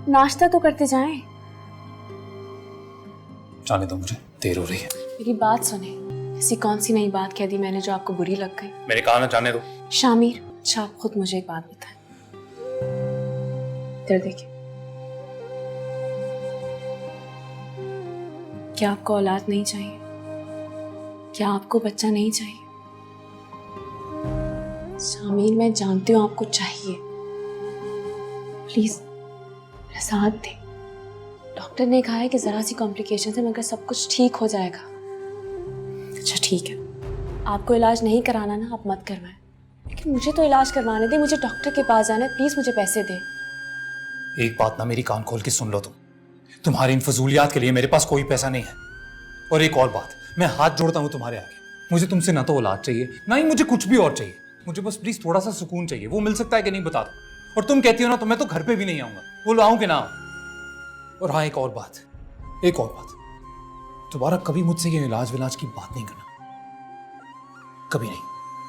नाश्ता तो करते जाएं। जाने दो, मुझे देर हो रही है। मेरी बात सुने। ऐसी कौन सी नई बात कह दी मैंने जो आपको बुरी लग गई? मेरे कहा ना, जाने दो। शामिर, अच्छा आप खुद मुझे एक बात बताएं। इधर देखिए, क्या आपको औलाद नहीं चाहिए? क्या आपको बच्चा नहीं चाहिए? शामिर, मैं जानती हूँ आपको चाहिए। प्लीज मेरा साथ दे। डॉक्टर ने कहा है कि जरा सी कॉम्प्लिकेशन है मगर सब कुछ ठीक हो जाएगा। अच्छा ठीक है, आपको इलाज नहीं कराना ना, आप मत करवाएं, लेकिन मुझे तो इलाज करवाने दे। मुझे डॉक्टर के पास जाना है, प्लीज मुझे पैसे दे। एक बात ना मेरी कान खोल के सुन लो तुम। तुम्हारी इन फजूलियात के लिए मेरे पास कोई पैसा नहीं है। और एक और बात, मैं हाथ जोड़ता हूँ तुम्हारे आगे। मुझे तुमसे ना तो औलाद चाहिए, ना ही मुझे कुछ भी और चाहिए। मुझे बस प्लीज थोड़ा सा सुकून चाहिए। वो मिल सकता है कि नहीं बता दो। और तुम कहती हो ना, तो मैं तो घर पे भी नहीं आऊंगा। बोलो आऊं कि ना आऊं? और हाँ, एक और बात, दोबारा कभी मुझसे ये इलाज विलाज की बात नहीं करना, कभी नहीं।